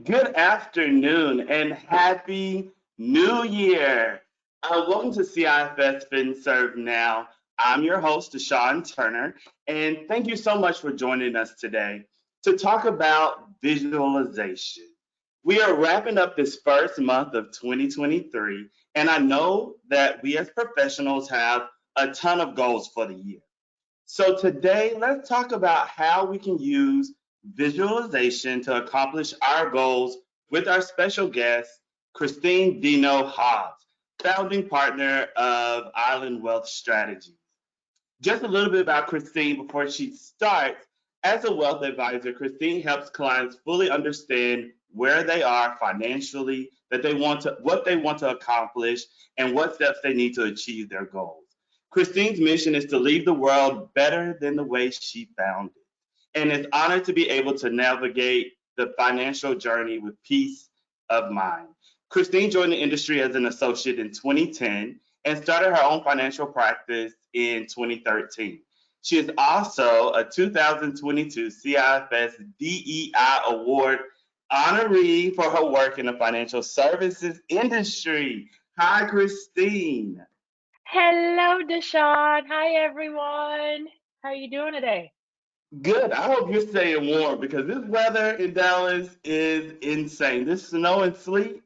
Good afternoon and happy new year. Welcome to CIFS FinServ Now. I'm your host, Deshaun Turner, and thank you so much for joining us today to talk about visualization. We are wrapping up this first month of 2023, and I know that we as professionals have a ton of goals for the year. So today, let's talk about how we can use visualization to accomplish our goals with our special guest, Christene Dino Hobbs, founding partner of Island Wealth Strategies. Just a little bit about Christene before she starts. As a wealth advisor, Christene helps clients fully understand where they are financially, what they want to accomplish, and what steps they need to achieve their goals. Christine's mission is to leave the world better than the way she found it, and is honored to be able to navigate the financial journey with peace of mind. Christine joined the industry as an associate in 2010 and started her own financial practice in 2013. She is also a 2022 CIFS DEI Award honoree for her work in the financial services industry. Hi, Christine. Hello, Deshaun. Hi, everyone. How are you doing today? Good. I hope you're staying warm because this weather in Dallas is insane. This snow and sleet.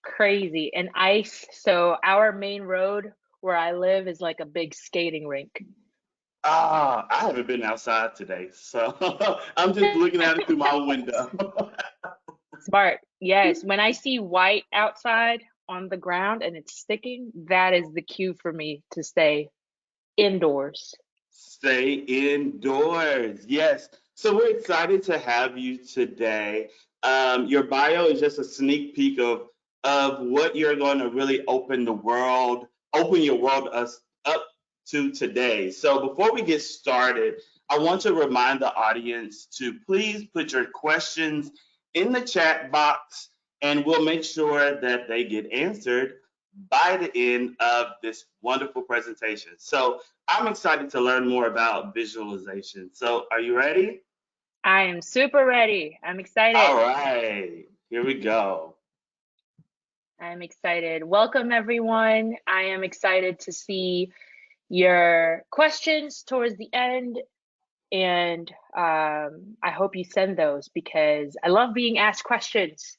Crazy and ice. So our main road where I live is like a big skating rink. I haven't been outside today, so I'm just looking at it through my window. Smart. Yes. When I see white outside on the ground and it's sticking, that is the cue for me to stay indoors. Stay indoors. Yes. So we're excited to have you today. Your bio is just a sneak peek of what you're going to really open your world us up to today. So before we get started, I want to remind the audience to please put your questions in the chat box, and we'll make sure that they get answered by the end of this wonderful presentation. So I'm excited to learn more about visualization. So, are you ready? I am super ready. I'm All excited. right, here we go. I'm excited. Welcome, everyone. I am excited to see your questions towards the end. And I hope you send those because I love being asked questions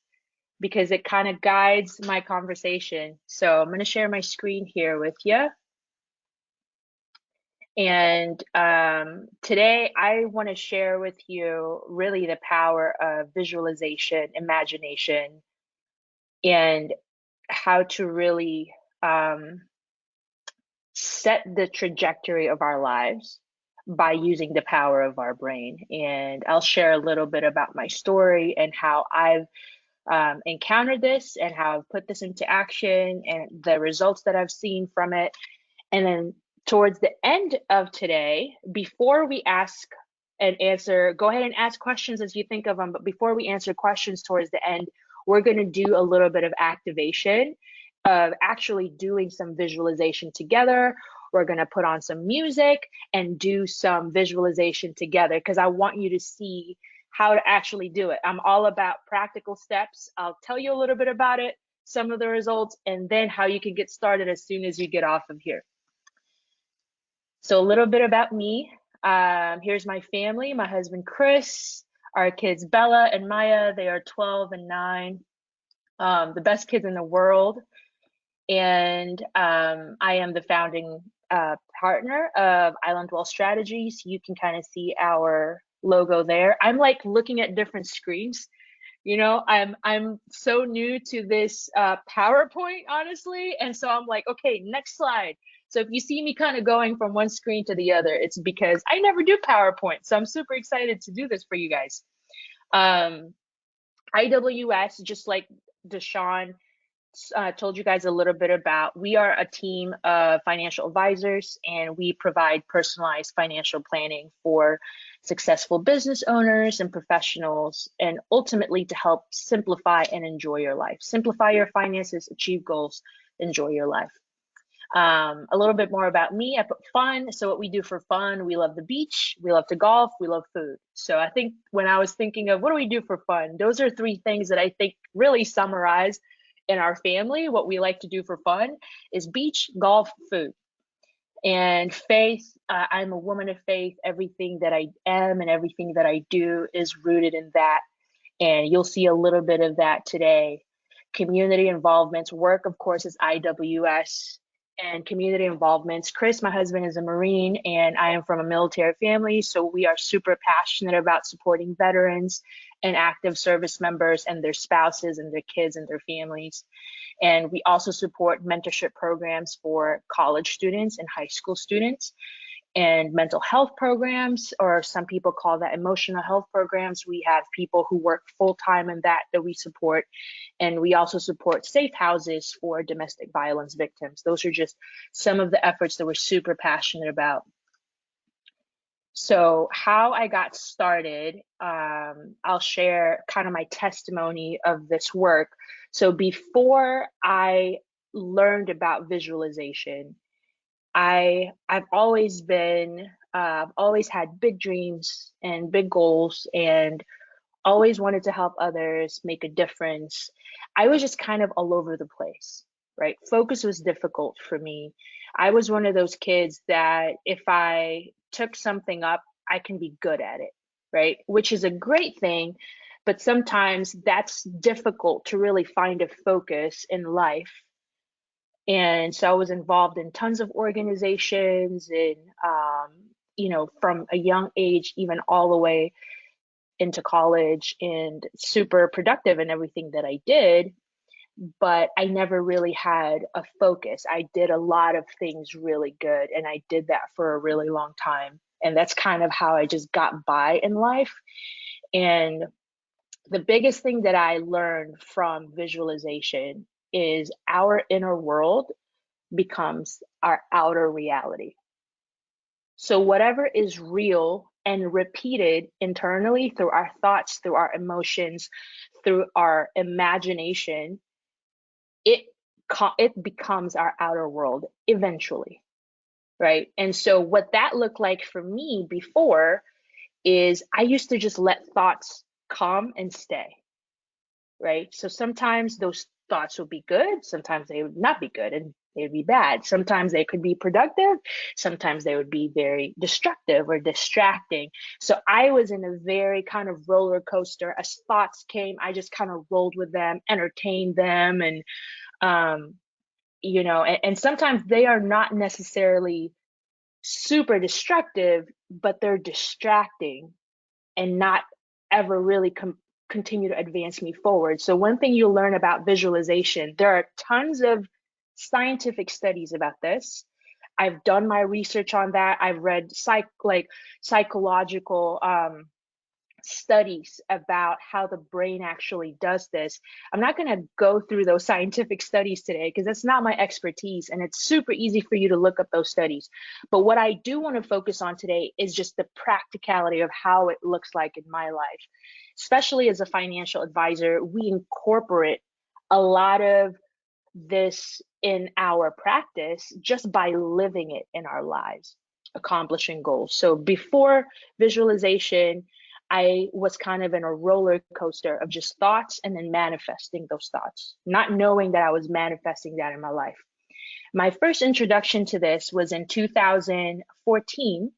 because it kind of guides my conversation. So I'm going to share my screen here with you. And today I want to share with you really the power of visualization, imagination, and how to really set the trajectory of our lives by using the power of our brain. And I'll share a little bit about my story and how I've encountered this and how I've put this into action and the results that I've seen from it. And then towards the end of today, before we ask and answer, go ahead and ask questions as you think of them. But before we answer questions towards the end, we're going to do a little bit of activation of actually doing some visualization together. We're going to put on some music and do some visualization together because I want you to see how to actually do it. I'm all about practical steps. I'll tell you a little bit about it, some of the results, and then how you can get started as soon as you get off of here. So a little bit about me. Here's my family, my husband, Chris, our kids, Bella and Maya. They are 12 and 9, the best kids in the world. And I am the founding partner of Island Wealth Strategies. You can kind of see our logo there. I'm like looking at different screens. You know, I'm so new to this PowerPoint, honestly, and so I'm like, okay, next slide. So if you see me kind of going from one screen to the other, it's because I never do PowerPoint. So I'm super excited to do this for you guys. IWS, just like Deshaun told you guys a little bit about, we are a team of financial advisors and we provide personalized financial planning for successful business owners and professionals, and ultimately to help simplify and enjoy your life. Simplify your finances, achieve goals, enjoy your life. A little bit more about me. I put fun. So what we do for fun, we love the beach, we love to golf, we love food. So I think when I was thinking of what do we do for fun, those are three things that I think really summarize in our family. What we like to do for fun is beach, golf, food. And faith, I'm a woman of faith. Everything that I am and everything that I do is rooted in that. And you'll see a little bit of that today. Community involvements, work, of course, is IWS, and community involvements. Chris, my husband, is a Marine, and I am from a military family, so we are super passionate about supporting veterans and active service members and their spouses and their kids and their families. And we also support mentorship programs for college students and high school students, and mental health programs, or some people call that emotional health programs. We have people who work full-time in that we support. And we also support safe houses for domestic violence victims. Those are just some of the efforts that we're super passionate about. So how I got started, I'll share kind of my testimony of this work. So before I learned about visualization, I've always had big dreams and big goals, and always wanted to help others, make a difference. I was just kind of all over the place, right? Focus was difficult for me. I was one of those kids that if I took something up, I can be good at it, right? Which is a great thing, but sometimes that's difficult to really find a focus in life. And so I was involved in tons of organizations, and from a young age, even all the way into college, and super productive in everything that I did. But I never really had a focus. I did a lot of things really good, and I did that for a really long time. And that's kind of how I just got by in life. And the biggest thing that I learned from visualization is our inner world becomes our outer reality. So whatever is real and repeated internally through our thoughts, through our emotions, through our imagination, it it becomes our outer world eventually, right? And so what that looked like for me before is I used to just let thoughts come and stay, right? So sometimes those thoughts would be good, sometimes they would not be good, and they'd be bad. Sometimes they could be productive, sometimes they would be very destructive or distracting. So I was in a very kind of roller coaster. As thoughts came, I just kind of rolled with them, entertained them, and um, and sometimes they are not necessarily super destructive, but they're distracting and not ever really continue to advance me forward. So one thing you'll learn about visualization, there are tons of scientific studies about this. I've done my research on that. I've read psychological studies about how the brain actually does this. I'm not going to go through those scientific studies today because that's not my expertise, and it's super easy for you to look up those studies. But what I do want to focus on today is just the practicality of how it looks like in my life. Especially as a financial advisor, we incorporate a lot of this in our practice just by living it in our lives, accomplishing goals. So before visualization, I was kind of in a roller coaster of just thoughts and then manifesting those thoughts, not knowing that I was manifesting that in my life. My first introduction to this was in 2014.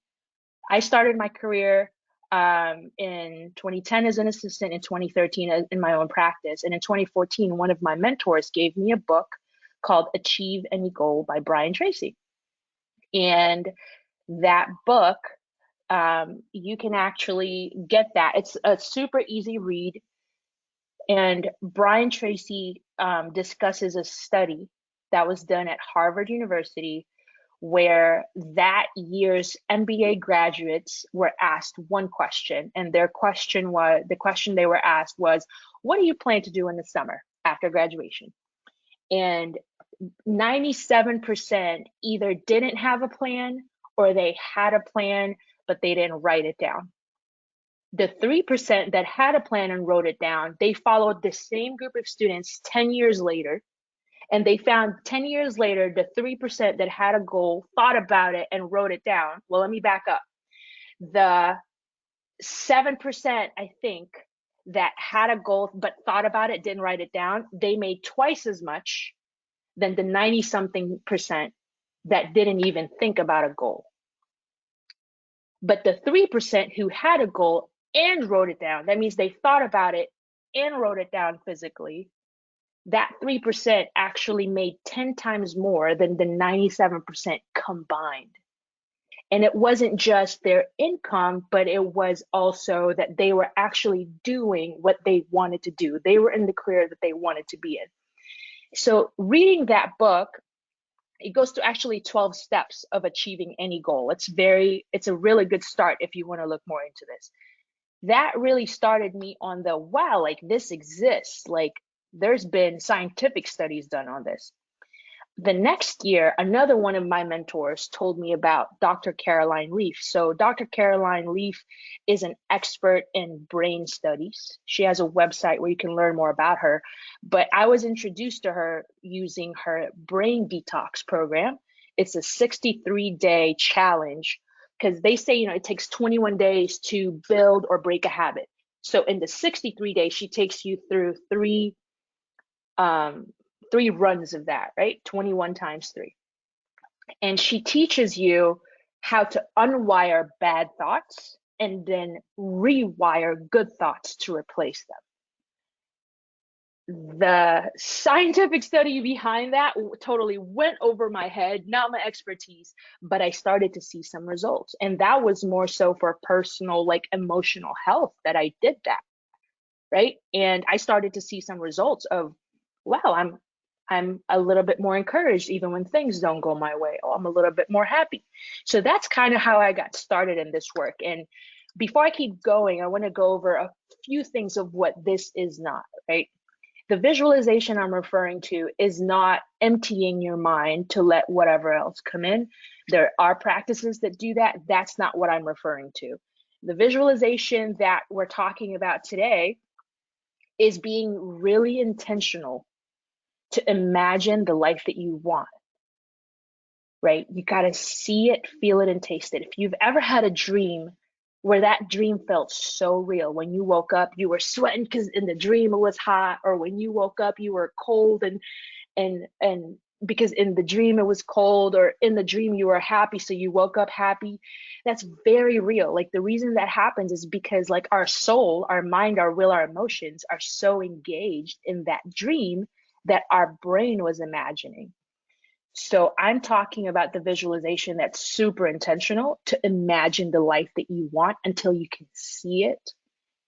I started my career in 2010 as an assistant, in 2013 in my own practice. And in 2014, one of my mentors gave me a book called Achieve Any Goal by Brian Tracy. And that book, you can actually get that. It's a super easy read. And Brian Tracy discusses a study that was done at Harvard University where that year's MBA graduates were asked one question. And the question they were asked was, what do you plan to do in the summer after graduation? And 97% either didn't have a plan or they had a plan, but they didn't write it down. The 3% that had a plan and wrote it down, they followed the same group of students 10 years later, And they found 10 years later, the 3% that had a goal, thought about it, and wrote it down. Well, let me back up. The 7%, I think, that had a goal but thought about it, didn't write it down, they made twice as much than the 90 something percent that didn't even think about a goal. But the 3% who had a goal and wrote it down, that means they thought about it and wrote it down physically, that 3% actually made 10 times more than the 97% combined. And it wasn't just their income, but it was also that they were actually doing what they wanted to do. They were in the career that they wanted to be in. So reading that book, it goes to actually 12 steps of achieving any goal. It's a really good start if you want to look more into this. That really started me on the, wow, like this exists. Like there's been scientific studies done on this. The next year, another one of my mentors told me about Dr. Caroline Leaf. So Dr. Caroline Leaf is an expert in brain studies. She has a website where you can learn more about her. But I was introduced to her using her brain detox program. It's a 63-day challenge because they say, it takes 21 days to build or break a habit. So in the 63 days, she takes you through three runs of that, right? 21 times 3. And she teaches you how to unwire bad thoughts and then rewire good thoughts to replace them. The scientific study behind that totally went over my head, not my expertise, but I started to see some results. And that was more so for personal, like emotional health that I did that, right? And I started to see some results of, wow, I'm a little bit more encouraged even when things don't go my way. Oh, I'm a little bit more happy. So that's kind of how I got started in this work. And before I keep going, I want to go over a few things of what this is not, right? The visualization I'm referring to is not emptying your mind to let whatever else come in. There are practices that do that. That's not what I'm referring to. The visualization that we're talking about today is being really intentional to imagine the life that you want, right? You got to see it, feel it, and taste it. If you've ever had a dream where that dream felt so real, when you woke up, you were sweating because in the dream it was hot, or when you woke up, you were cold and because in the dream it was cold, or in the dream you were happy, so you woke up happy. That's very real. Like the reason that happens is because like our soul, our mind, our will, our emotions are so engaged in that dream that our brain was imagining. So I'm talking about the visualization that's super intentional to imagine the life that you want until you can see it,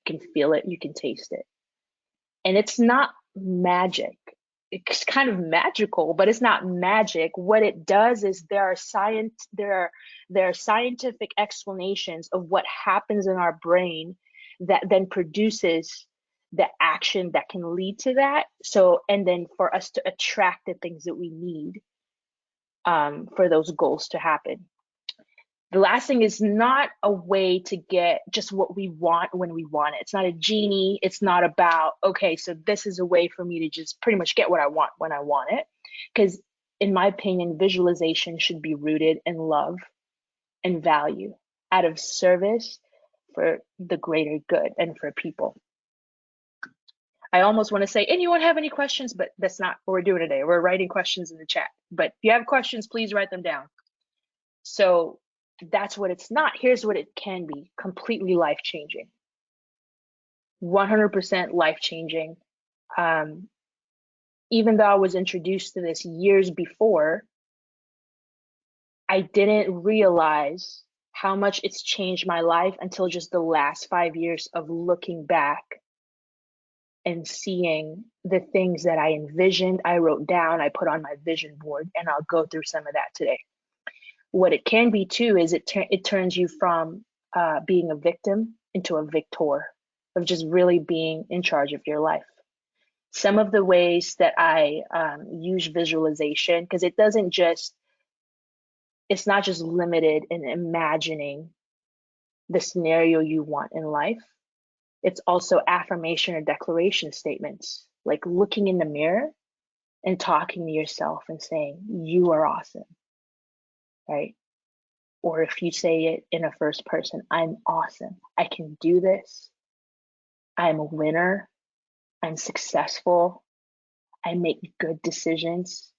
you can feel it, you can taste it. And it's not magic. It's kind of magical, but it's not magic. What it does is there are scientific explanations of what happens in our brain that then produces the action that can lead to that. So, and then for us to attract the things that we need for those goals to happen. The last thing is not a way to get just what we want when we want it. It's not a genie. It's not about, okay, so this is a way for me to just pretty much get what I want when I want it. Because in my opinion, visualization should be rooted in love and value out of service for the greater good and for people. I almost want to say, anyone have any questions? But that's not what we're doing today. We're writing questions in the chat. But if you have questions, please write them down. So that's what it's not. Here's what it can be: completely life-changing, 100% life-changing. Even though I was introduced to this years before, I didn't realize how much it's changed my life until just the last 5 years of looking back and seeing the things that I envisioned, I wrote down, I put on my vision board, and I'll go through some of that today. What it can be too is it turns you from being a victim into a victor, of just really being in charge of your life. Some of the ways that I use visualization, because it's not just limited in imagining the scenario you want in life. It's also affirmation or declaration statements, like looking in the mirror and talking to yourself and saying, you are awesome, right? Or if you say it in a first person, I'm awesome. I can do this. I'm a winner. I'm successful. I make good decisions,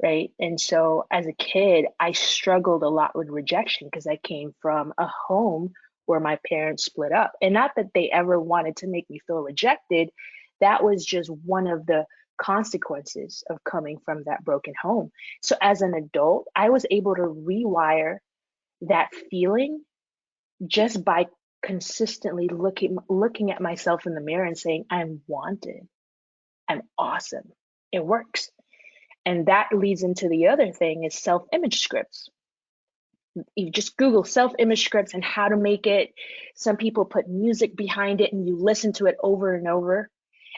right? And so as a kid, I struggled a lot with rejection because I came from a home where my parents split up. And not that they ever wanted to make me feel rejected, that was just one of the consequences of coming from that broken home. So as an adult, I was able to rewire that feeling just by consistently looking at myself in the mirror and saying, I'm wanted, I'm awesome. It works. And that leads into the other thing is self-image scripts. You just Google self-image scripts and how to make it. Some people put music behind it and you listen to it over and over.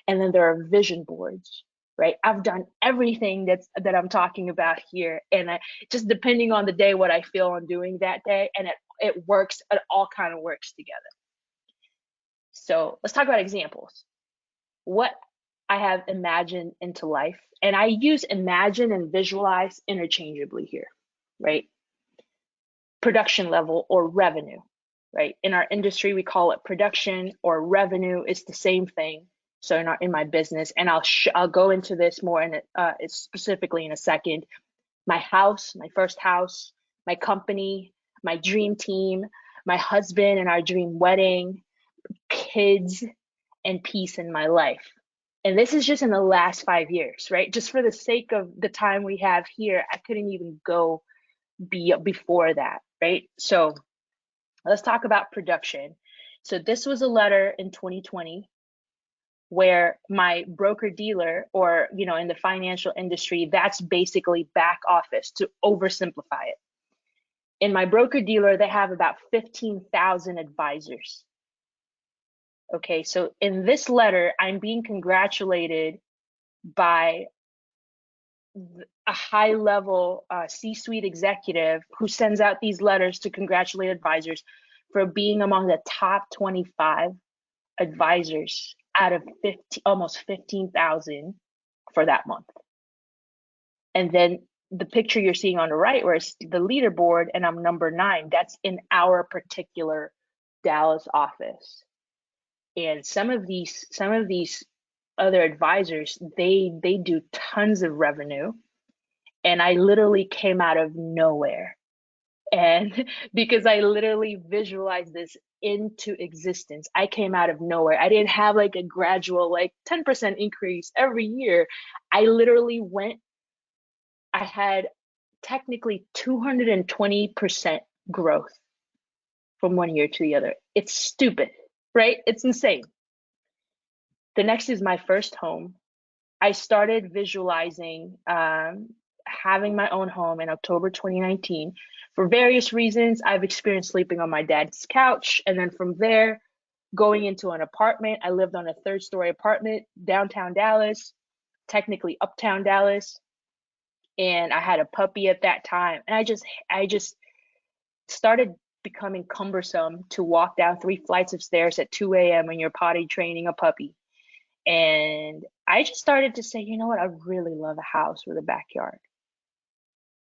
And then there are vision boards, right? I've done everything that I'm talking about here. And just depending on the day, what I feel on doing that day, and it works, it all kind of works together. So let's talk about examples. What I have imagined into life, and I use imagine and visualize interchangeably here, right? Production level or revenue, right? In our industry, we call it production or revenue. It's the same thing. So in my business, and I'll go into this more in specifically in a second. My house, my first house, my company, my dream team, my husband and our dream wedding, kids, and peace in my life. And this is just in the last 5 years, right? Just for the sake of the time we have here, I couldn't even go before that, right? So let's talk about production. So this was a letter in 2020 where my broker dealer, or in the financial industry, that's basically back office to oversimplify it. In my broker dealer, they have about 15,000 advisors. Okay, so in this letter, I'm being congratulated by a high level C-suite executive who sends out these letters to congratulate advisors for being among the top 25 advisors out of almost 15,000 for that month. And then the picture you're seeing on the right, where it's the leaderboard and I'm number 9, that's in our particular Dallas office. And some of these other advisors, they do tons of revenue, and I literally came out of nowhere. And because I literally visualized this into existence, I came out of nowhere. I didn't have like a gradual 10% increase every year. I literally I had technically 220% growth from one year to the other. It's stupid, right? It's insane. The next is my first home. I started visualizing having my own home in October 2019. For various reasons, I've experienced sleeping on my dad's couch. And then from there, going into an apartment. I lived on a 3rd-story apartment, downtown Dallas, technically uptown Dallas. And I had a puppy at that time. And I just started becoming cumbersome to walk down 3 flights of stairs at 2 a.m. when you're potty training a puppy. And I just started to say, you know what, I really love a house with a backyard.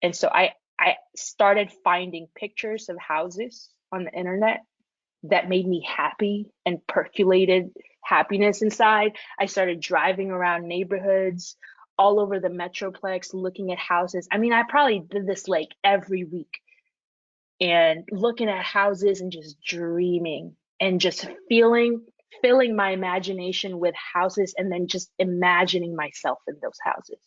And so I started finding pictures of houses on the internet that made me happy and percolated happiness inside. I started driving around neighborhoods all over the Metroplex looking at houses. I mean, I probably did this every week, and looking at houses and just dreaming and just filling my imagination with houses, and then just imagining myself in those houses,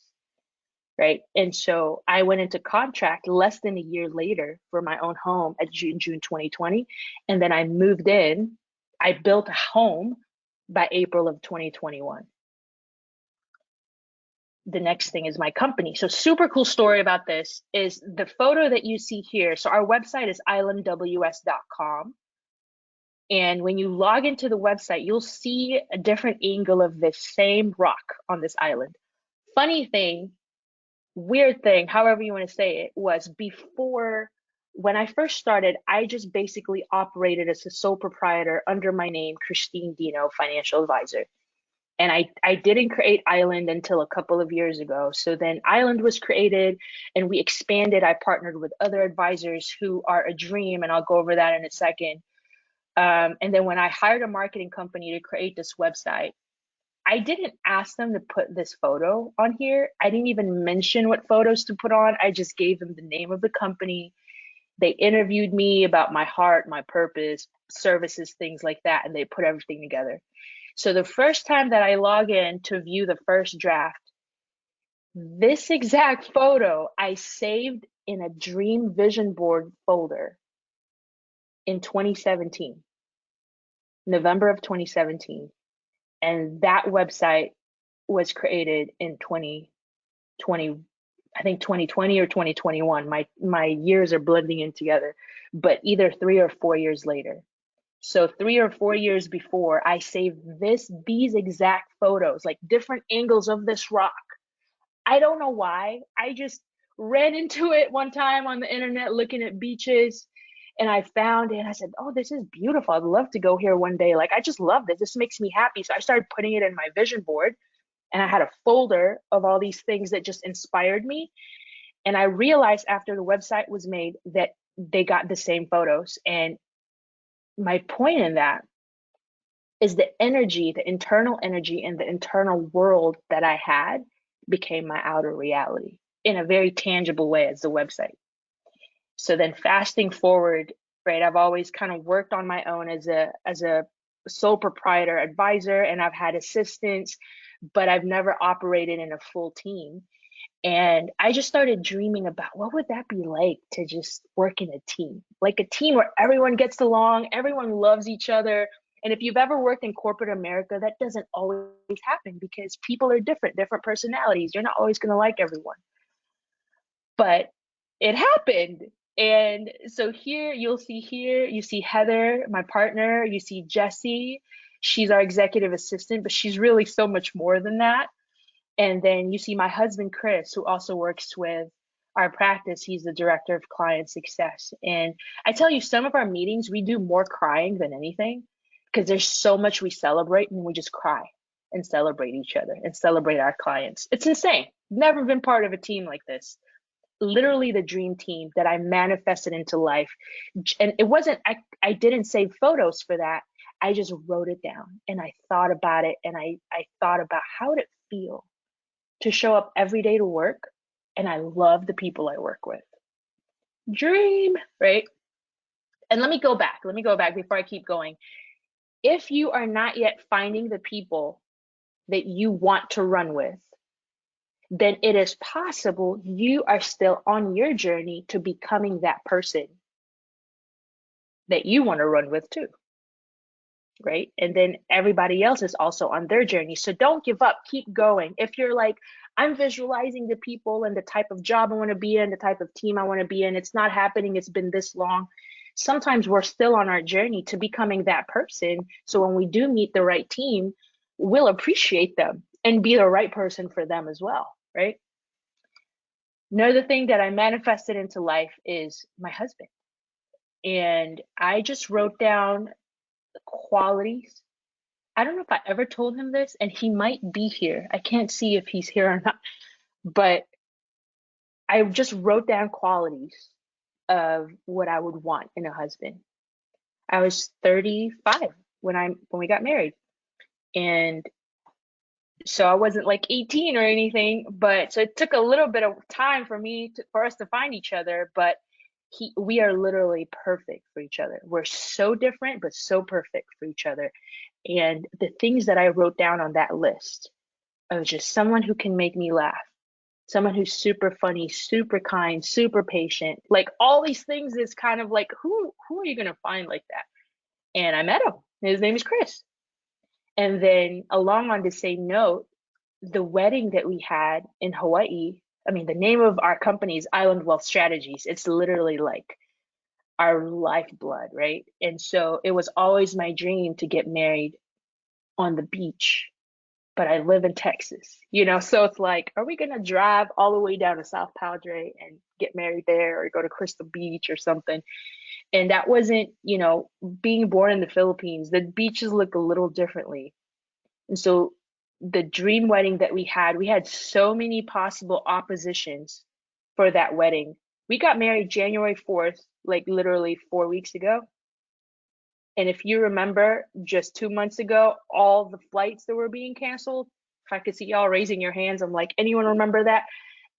right? And so I went into contract less than a year later for my own home at June 2020, and then I moved in. I built a home by April of 2021. The next thing is my company. So super cool story about this is the photo that you see here. So our website is islandws.com. And when you log into the website, you'll see a different angle of this same rock on this island. Funny thing, weird thing, however you want to say it, was before, when I first started, I just basically operated as a sole proprietor under my name, Christene Dino, financial advisor. And I didn't create Island until a couple of years ago. So then Island was created and we expanded. I partnered with other advisors who are a dream, and I'll go over that in a second. And then when I hired a marketing company to create this website, I didn't ask them to put this photo on here. I didn't even mention what photos to put on. I just gave them the name of the company. They interviewed me about my heart, my purpose, services, things like that, and they put everything together. So the first time that I log in to view the first draft, this exact photo I saved in a dream vision board folder in 2017, November of 2017. And that website was created in 2020, I think 2020 or 2021. My years are blending in together, but either 3 or 4 years later. So 3 or 4 years before, I saved these exact photos, like different angles of this rock. I don't know why. I just ran into it one time on the internet looking at beaches, and I found it and I said, "Oh, this is beautiful. I'd love to go here one day. Like, I just love this. This makes me happy." So I started putting it in my vision board, and I had a folder of all these things that just inspired me. And I realized after the website was made that they got the same photos. And my point in that is the energy, the internal energy and the internal world that I had became my outer reality in a very tangible way as the website. So then fasting forward, right, I've always kind of worked on my own as a sole proprietor advisor, and I've had assistants, but I've never operated in a full team. And I just started dreaming about what would that be like to just work in a team, like a team where everyone gets along, everyone loves each other. And if you've ever worked in corporate America, that doesn't always happen because people are different, different personalities. You're not always going to like everyone. But it happened. And so here, you see Heather, my partner, you see Jessie. She's our executive assistant, but she's really so much more than that. And then you see my husband, Chris, who also works with our practice. He's the director of client success. And I tell you, some of our meetings, we do more crying than anything because there's so much we celebrate and we just cry and celebrate each other and celebrate our clients. It's insane. Never been part of a team like this. Literally the dream team that I manifested into life. And it wasn't, I didn't save photos for that. I just wrote it down and I thought about it, and I thought about how would it feel to show up every day to work and I love the people I work with. Dream, right? And let me go back. Let me go back before I keep going. If you are not yet finding the people that you want to run with, then it is possible you are still on your journey to becoming that person that you want to run with too, right? And then everybody else is also on their journey. So don't give up, keep going. If you're like, I'm visualizing the people and the type of job I want to be in, the type of team I want to be in, it's not happening, it's been this long. Sometimes we're still on our journey to becoming that person. So when we do meet the right team, we'll appreciate them and be the right person for them as well, right? Another thing that I manifested into life is my husband. And I just wrote down the qualities. I don't know if I ever told him this, and he might be here. I can't see if he's here or not, but I just wrote down qualities of what I would want in a husband. I was 35 when we got married. And so I wasn't like 18 or anything, but so it took a little bit of time for us to find each other, but we are literally perfect for each other. We're so different, but so perfect for each other. And the things that I wrote down on that list of just someone who can make me laugh, someone who's super funny, super kind, super patient, like all these things is kind of like, who are you gonna find like that? And I met him. His name is Chris. And then along on the same note, the wedding that we had in Hawaii, I mean, the name of our company is Island Wealth Strategies. It's literally like our lifeblood, right? And so it was always my dream to get married on the beach, but I live in Texas, So it's like, are we gonna drive all the way down to South Padre and get married there or go to Crystal Beach or something? And that wasn't, being born in the Philippines, the beaches look a little differently. And so the dream wedding that we had so many possible oppositions for that wedding. We got married January 4th, like literally 4 weeks ago. And if you remember, just 2 months ago, all the flights that were being canceled, if I could see y'all raising your hands, I'm like, anyone remember that?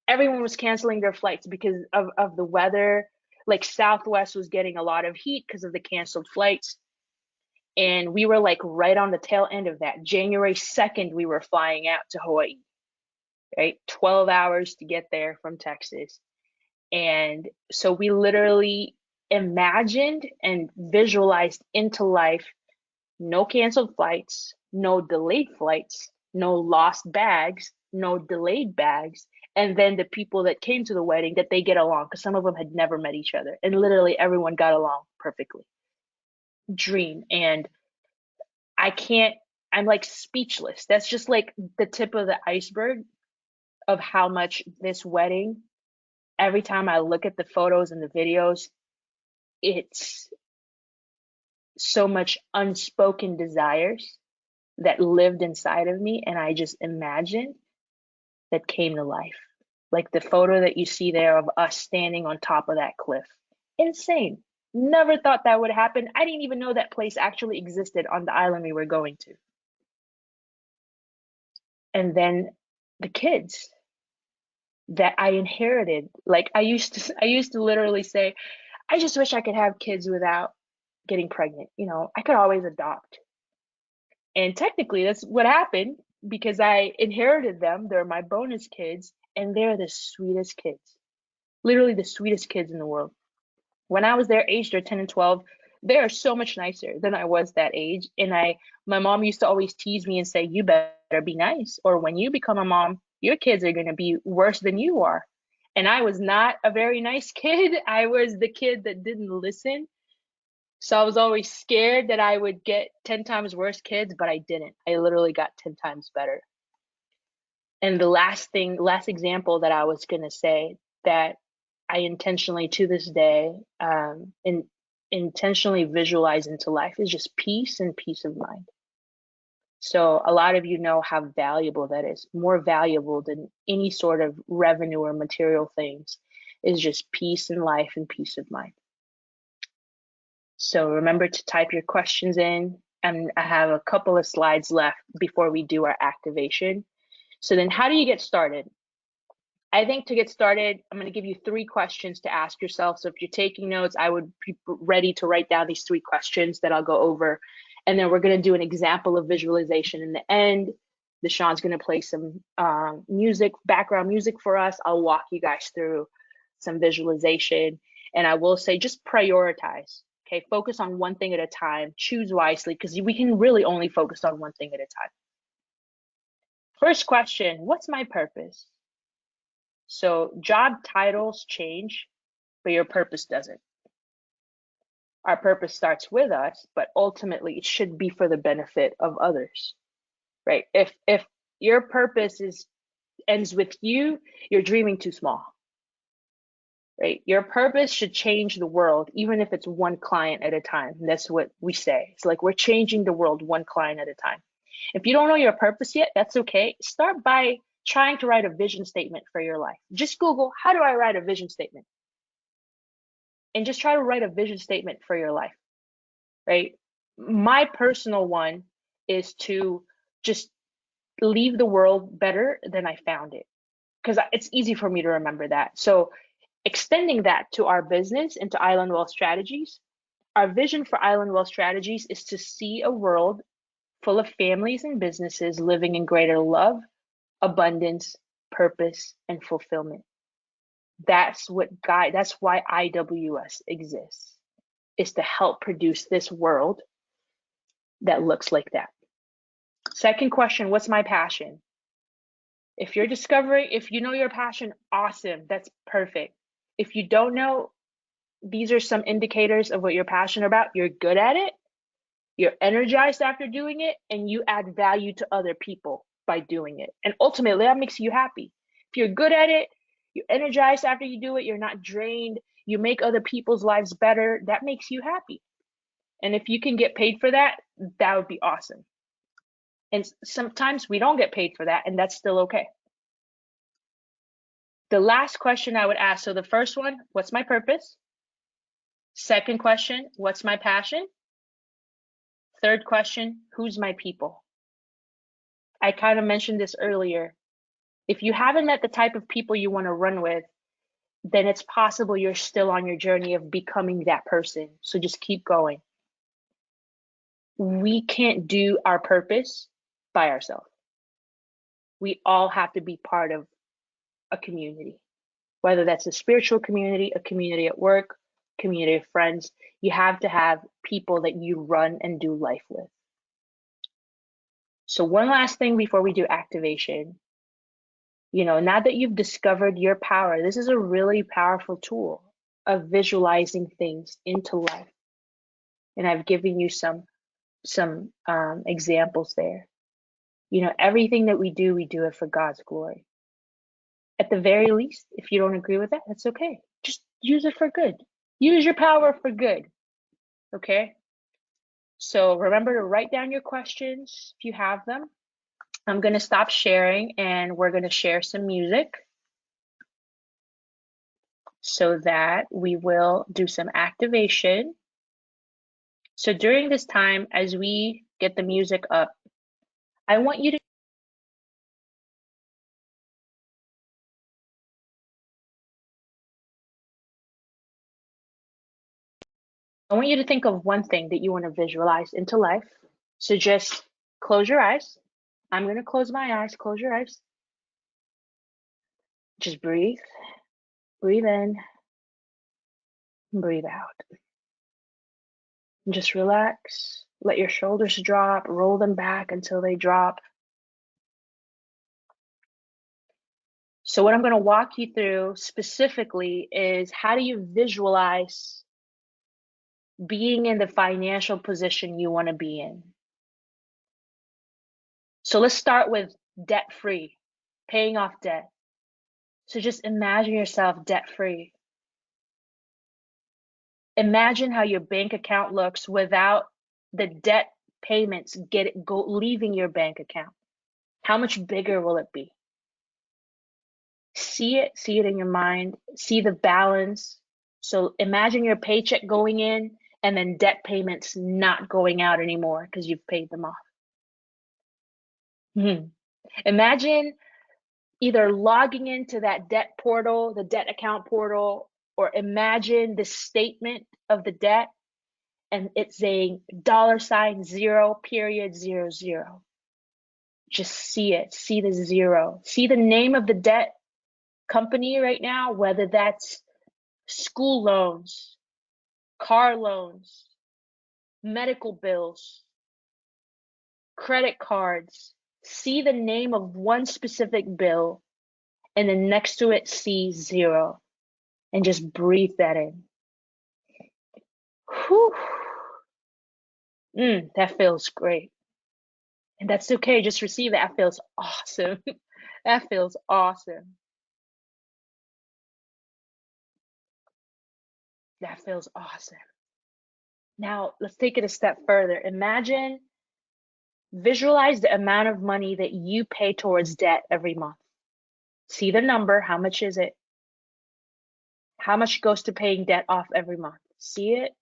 Everyone was canceling their flights because of the weather. Like Southwest was getting a lot of heat because of the canceled flights. And we were like right on the tail end of that. January 2nd, we were flying out to Hawaii, right? 12 hours to get there from Texas. And so we literally imagined and visualized into life no canceled flights, no delayed flights, no lost bags, no delayed bags. And then the people that came to the wedding, that they get along, because some of them had never met each other. And literally everyone got along perfectly. Dream. And I can't, I'm like speechless. That's just like the tip of the iceberg of how much this wedding, every time I look at the photos and the videos, it's so much unspoken desires that lived inside of me. And I just imagined that came to life. Like the photo that you see there of us standing on top of that cliff. Insane. Never thought that would happen. I didn't even know that place actually existed on the island we were going to. And then the kids that I inherited. Like I used to literally say, I just wish I could have kids without getting pregnant. You know, I could always adopt. And technically that's what happened because I inherited them. They're my bonus kids and they're the sweetest kids. Literally the sweetest kids in the world. When I was their age, they're 10 and 12, they are so much nicer than I was that age. And my mom used to always tease me and say, you better be nice, or when you become a mom, your kids are going to be worse than you are. And I was not a very nice kid. I was the kid that didn't listen. So I was always scared that I would get 10 times worse kids, but I didn't. I literally got 10 times better. And the last example that I was going to say that I intentionally to this day intentionally visualize into life is just peace and peace of mind. So a lot of you know how valuable that is. More valuable than any sort of revenue or material things is just peace in life and peace of mind. So remember to type your questions in, and I have a couple of slides left before we do our activation. So then how do you get started? I think to get started, I'm going to give you 3 questions to ask yourself. So if you're taking notes, I would be ready to write down these 3 questions that I'll go over. And then we're going to do an example of visualization in the end. Deshaun's going to play some music, background music for us. I'll walk you guys through some visualization. And I will say just prioritize. Okay, focus on one thing at a time. Choose wisely because we can really only focus on one thing at a time. First question, what's my purpose? So job titles change, but your purpose doesn't. Our purpose starts with us, but ultimately it should be for the benefit of others, right? If your purpose ends with you, you're dreaming too small, right? Your purpose should change the world, even if it's one client at a time. That's what we say. It's like we're changing the world one client at a time. If you don't know your purpose yet, that's okay. Start by trying to write a vision statement for your life. Just Google, how do I write a vision statement? And just try to write a vision statement for your life, right? My personal one is to just leave the world better than I found it, because it's easy for me to remember that. So extending that to our business and to Island Wealth Strategies, our vision for Island Wealth Strategies is to see a world full of families and businesses living in greater love, abundance, purpose, and fulfillment. That's why IWS exists, is to help produce this world that looks like that. Second question, what's my passion? If you know your passion, awesome, that's perfect. If you don't know, these are some indicators of what you're passionate about. You're good at it, you're energized after doing it, and you add value to other people by doing it. And ultimately, that makes you happy. If you're good at it, you're energized after you do it, you're not drained, you make other people's lives better, that makes you happy. And if you can get paid for that, that would be awesome. And sometimes we don't get paid for that, and that's still okay. The last question I would ask, so the first one, what's my purpose? Second question, what's my passion? Third question, who's my people? I kind of mentioned this earlier. If you haven't met the type of people you want to run with, then it's possible you're still on your journey of becoming that person. So just keep going. We can't do our purpose by ourselves. We all have to be part of a community, whether that's a spiritual community, a community at work, community of friends. You have to have people that you run and do life with. So one last thing before we do activation, now that you've discovered your power, this is a really powerful tool of visualizing things into life. And I've given you some examples there. Everything that we do it for God's glory. At the very least, if you don't agree with that, that's okay. Just use it for good. Use your power for good. Okay? So remember to write down your questions if you have them. I'm going to stop sharing and we're going to share some music so that we will do some activation. So during this time, as we get the music up, I want you to think of one thing that you want to visualize into life. So just close your eyes. I'm going to close my eyes. Close your eyes. Just breathe. Breathe in. Breathe out. And just relax. Let your shoulders drop. Roll them back until they drop. So what I'm going to walk you through specifically is how do you visualize being in the financial position you want to be in. So let's start with debt-free, paying off debt. So just imagine yourself debt-free. Imagine how your bank account looks without the debt payments leaving your bank account. How much bigger will it be? See it in your mind, see the balance. So imagine your paycheck going in and then debt payments not going out anymore because you've paid them off. Imagine either logging into that debt portal, the debt account portal, or imagine the statement of the debt and it's saying $0.000. Just see it, see the zero, see the name of the debt company right now, whether that's school loans, car loans, medical bills, credit cards. See the name of one specific bill and then next to it see zero and just breathe that in. Whew. That feels great. And that's okay. Just receive it. That feels awesome. That feels awesome. That feels awesome. Now, let's take it a step further. Visualize the amount of money that you pay towards debt every month. See the number. How much is it? How much goes to paying debt off every month? See it?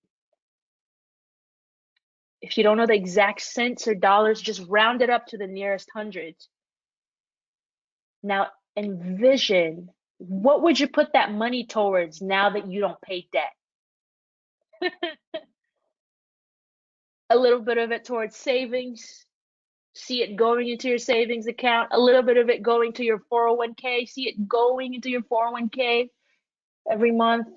If you don't know the exact cents or dollars, just round it up to the nearest hundreds. Now, envision, what would you put that money towards now that you don't pay debt? A little bit of it towards savings. See it going into your savings account. A little bit of it going to your 401k. See it going into your 401k every month.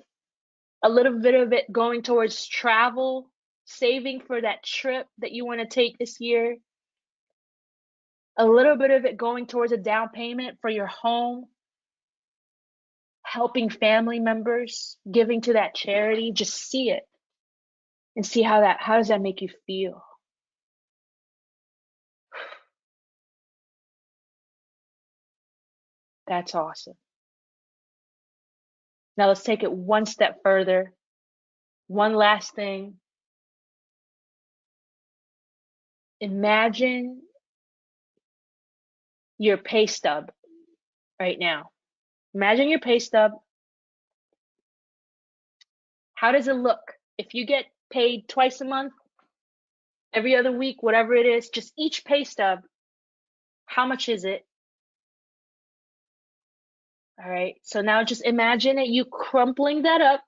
A little bit of it going towards travel, saving for that trip that you want to take this year. A little bit of it going towards a down payment for your home, helping family members, giving to that charity. Just see it and see how does that make you feel? That's awesome. Now let's take it one step further. One last thing. Imagine your pay stub right now. Imagine your pay stub. How does it look? If you get paid twice a month, every other week, whatever it is, just each pay stub, how much is it? All right, so now just imagine it, you crumpling that up,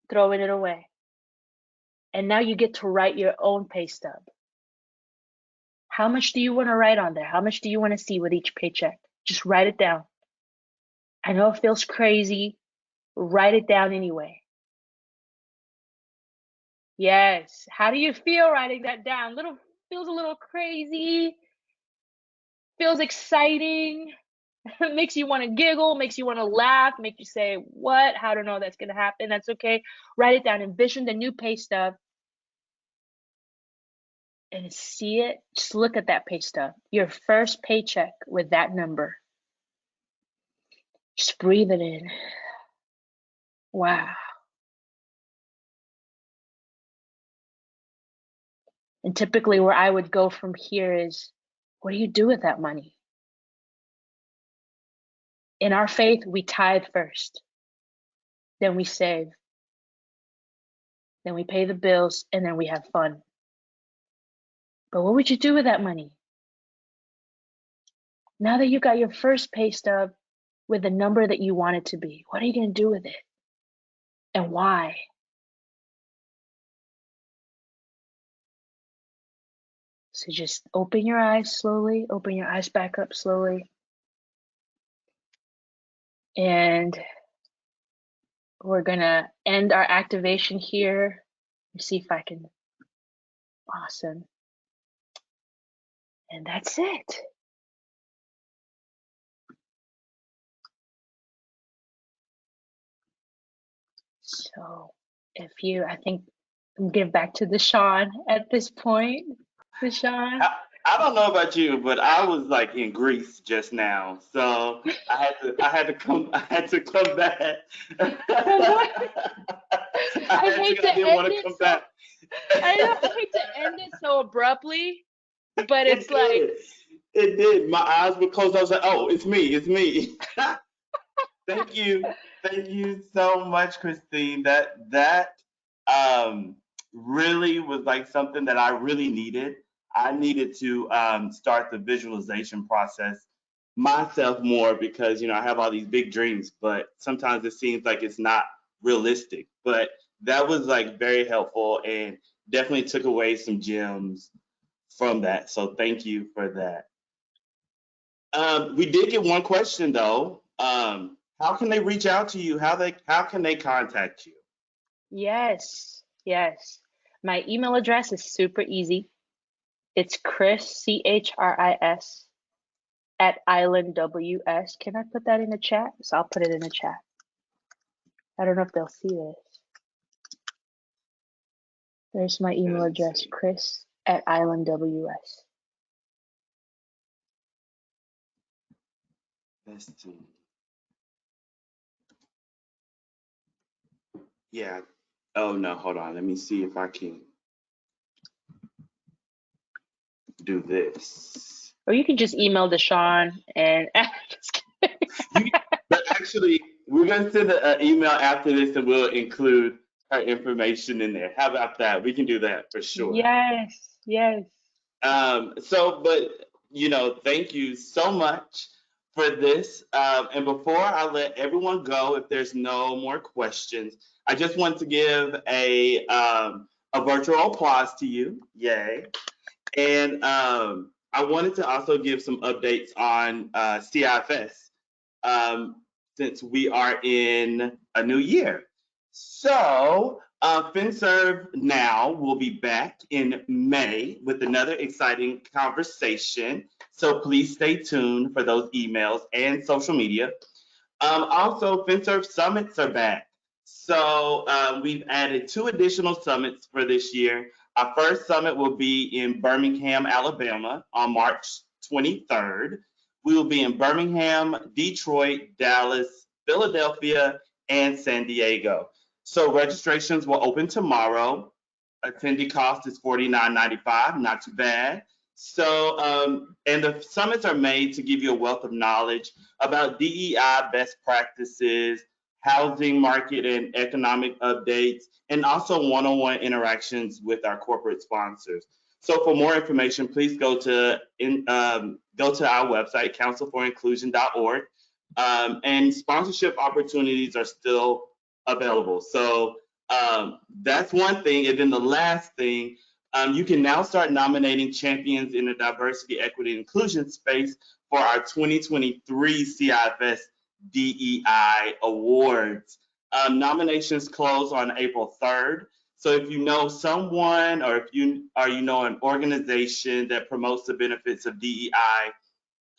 throwing it away. And now you get to write your own pay stub. How much do you want to write on there? How much do you want to see with each paycheck? Just write it down. I know it feels crazy. Write it down anyway. Yes. How do you feel writing that down? Feels a little crazy. Feels exciting. Makes you want to giggle, makes you want to laugh, makes you say, what? I don't know that's going to happen. That's okay. Write it down. Envision the new pay stub and see it. Just look at that pay stub. Your first paycheck with that number. Just breathe it in. Wow. And typically where I would go from here is, what do you do with that money? In our faith, we tithe first. Then we save. Then we pay the bills, and then we have fun. But what would you do with that money? Now that you got your first pay stub with the number that you want it to be, what are you going to do with it? And why? So just open your eyes slowly, open your eyes back up slowly. And we're going to end our activation here. Let me see if I can. Awesome. And that's it. So I think I'm getting back to Deshaun at this point. Deshaun. I don't know about you, but I was like in Greece just now, so I had to come back. I hate to end it come so. back. I know I hate to end it so abruptly, but it's like it did. My eyes were closed. I was like, oh, it's me. Thank you so much, Christene. That really was like something that I really needed. I needed to start the visualization process myself more because I have all these big dreams, but sometimes it seems like it's not realistic. But that was like very helpful and definitely took away some gems from that. So thank you for that. We did get one question though. How can they reach out to you? How can they contact you? yes. My email address is super easy. It's Chris, CHRIS, at Island WS. Can I put that in the chat? So I'll put it in the chat. I don't know if they'll see this. There's my email address, Chris at Island WS. Let's see. Yeah. Oh no, hold on. Let me see if I can do this. Or you can just email Deshaun and But actually, we're gonna send an email after this, and we'll include her information in there. How about that? We can do that for sure. Yes. But thank you so much for this. And before I let everyone go, if there's no more questions, I just want to give a virtual applause to you. Yay. And I wanted to also give some updates on CIFS since we are in a new year. So, FinServ now will be back in May with another exciting conversation. So please stay tuned for those emails and social media. Also, FinServ summits are back. So we've added 2 additional summits for this year. Our first summit will be in Birmingham, Alabama on March 23rd. We will be in Birmingham, Detroit, Dallas, Philadelphia, and San Diego. So registrations will open tomorrow. Attendee cost is $49.95, not too bad. And the summits are made to give you a wealth of knowledge about DEI best practices, housing market and economic updates, and also one-on-one interactions with our corporate sponsors. So for more information, please go to our website, councilforinclusion.org, and sponsorship opportunities are still available. So that's one thing. And then the last thing, you can now start nominating champions in the diversity, equity, and inclusion space for our 2023 CIFS DEI Awards. Nominations close on April 3rd. So if you know someone or if you know an organization that promotes the benefits of DEI,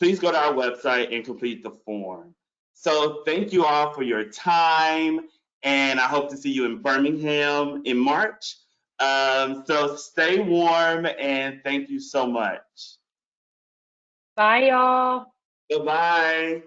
please go to our website and complete the form. So thank you all for your time, and I hope to see you in Birmingham in March. So stay warm, and thank you so much. Bye, y'all. Goodbye.